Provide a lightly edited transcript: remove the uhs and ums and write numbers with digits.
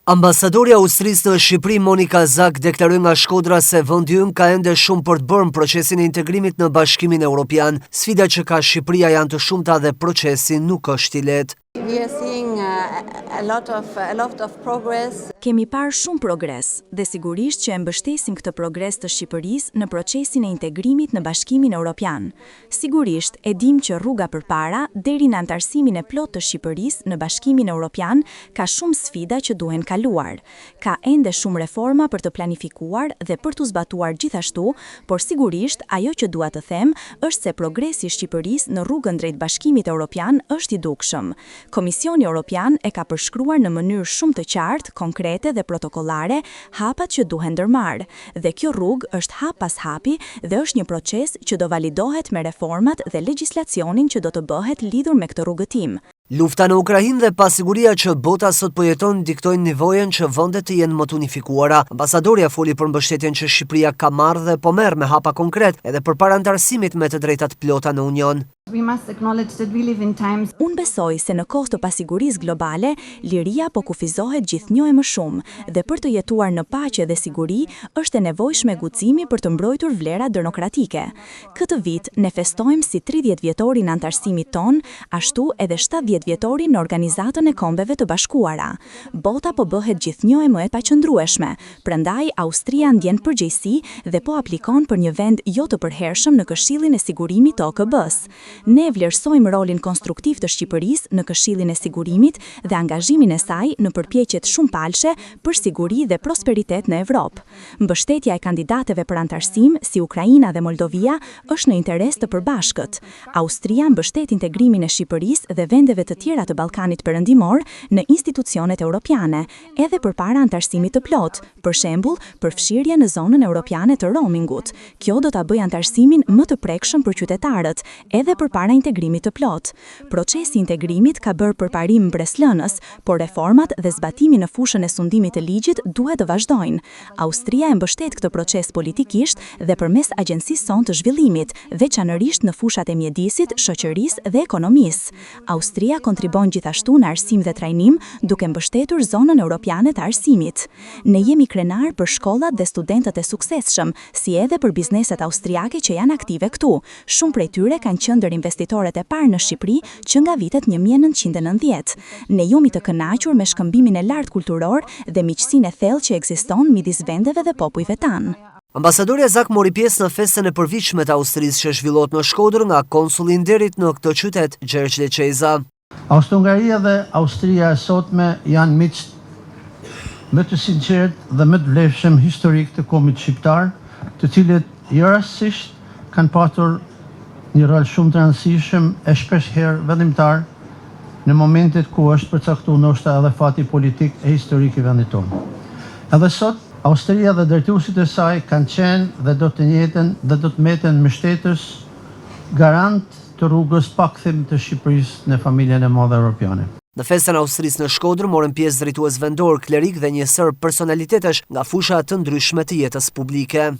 Ambasadori i Austrisë në Shqipëri Monika Zak deklaroi nga Shkodra se vendi ynë ka ende shumë për të bërë në procesin e integrimit në Bashkimin Evropian. Sfidat që ka Shqipëria janë të shumta dhe procesi nuk është i lehtë. Kemi parë shumë progres dhe sigurisht që e mbështesim këtë progres të Shqipërisë në procesin e integrimit në Bashkimin Evropian. Sigurisht e dim që rruga përpara deri në antarësimin e plotë të Shqipërisë në Bashkimin Evropian ka shumë sfida që duhen kaluar. Ka ende shumë reforma për të planifikuar dhe për të zbatuar gjithashtu, por sigurisht ajo që dua të them është se progresi i Shqipërisë në rrugën drejt Bashkimit Evropian është i dukshëm. Komisioni Evropian e ka përshkruar në mënyrë shumë të qartë, konkrete dhe protokollare hapat që duhen ndërmarrë, dhe kjo rrugë është hap pas hapi dhe është një proces që do validohet me reformat dhe legjislacionin që do të bëhet lidhur me këtë rrugëtim. Lufta në Ukrainë dhe pasiguria që bota sot po jeton diktojnë nivojen që vendet të jenë më të unifikuara. Ambasadoria foli për mbështetjen që Shqipëria ka marrë dhe po merr me hapa konkret edhe përpara antarësimit me të drejtat plota në Union. Unë besoj se në kohë të pasigurisë globale, liria po kufizohet gjithnjë e më shumë dhe për të jetuar në paqe dhe siguri është e nevojshme guximi për të mbrojtur vlerat demokratike. Këtë vit ne festojmë si 30 vjetorin e antarësimit ton, ashtu edhe 70 vjetorin në Organizatën e Kombeve të Bashkuara. Bota po bëhet gjithnjë e më e paqëndrueshme, prandaj Austria ndjen përgjegjësi dhe po aplikon për një vend jo të përhershëm në Këshillin e Sigurimit të OKB-s. Ne vlerësojmë rolin konstruktiv të Shqipërisë në Këshillin e Sigurimit dhe angazhimin e saj në përpjekjet shumëpalëshe për siguri dhe prosperitet në Evropë. Mbështetja e kandidateve për antarësim, si Ukraina dhe Moldovia, është në interes të përbashkët. Austria mbështet integrimin e Shqipërisë dhe vendeve të tjera të Ballkanit Perëndimor në institucionet europiane, edhe përpara antarësimit të plot, për shembull, për fshirje në zonën europiane të roamingut. Kjo do ta bëjë antarësimin më të prekshëm për qytetarët, edhe përpara integrimit të plot. Procesi i integrimit ka bërë përparim mbreslënës, por reformat dhe zbatimi në fushën e sundimit të ligjit duhet të vazhdojnë. Austria e mbështet këtë proces politikisht dhe përmes agjencisë sonë të zhvillimit, veçanërisht në fushat e mjedisit, shoqërisë dhe ekonomisë. Austria kontribon gjithashtu në arsim dhe trajnim, duke mbështetur zonën europiane të arsimit. Ne jemi krenar për shkollat dhe studentët e suksesshëm, si edhe për bizneset austriake që janë aktive këtu. Shumë prej tyre kanë qëndër investitoret e parë në Shqipëri që nga vitet 1990. Ne jemi të kënaqur me shkëmbimin e lartë kulturor dhe miqësinë e thellë që ekziston midis vendeve dhe popujve tanë. Ambasadoria Zak mori pjesë në festën e përvitshme të Austrisë që zhvillohet në Shkodër nga konsuli i nderit në këtë qytet, Gjergj Leçeza. Austro-Hungaria dhe Austria e sotme janë miq më të sinqert dhe më të vlefshëm historik të kombit shqiptar, të cilët jo rastësisht kanë pasur një rol shumë të rëndësishëm e shpeshherë vendimtar në momentet ku është përcaktuar ndoshta edhe fati politik e historik i vendit tonë. Edhe sot, Austria dhe drejtuesit e saj kanë qenë dhe do të njëjtën dhe do të mbeten mbështetës garant të rrugës pakthim të Shqipërisë në familjen e madhe europiane. Në festën e Austrisë në Shkodër morën pjesë drejtues vendor, klerik dhe një sër personalitetesh nga fusha të ndryshme të jetës publike.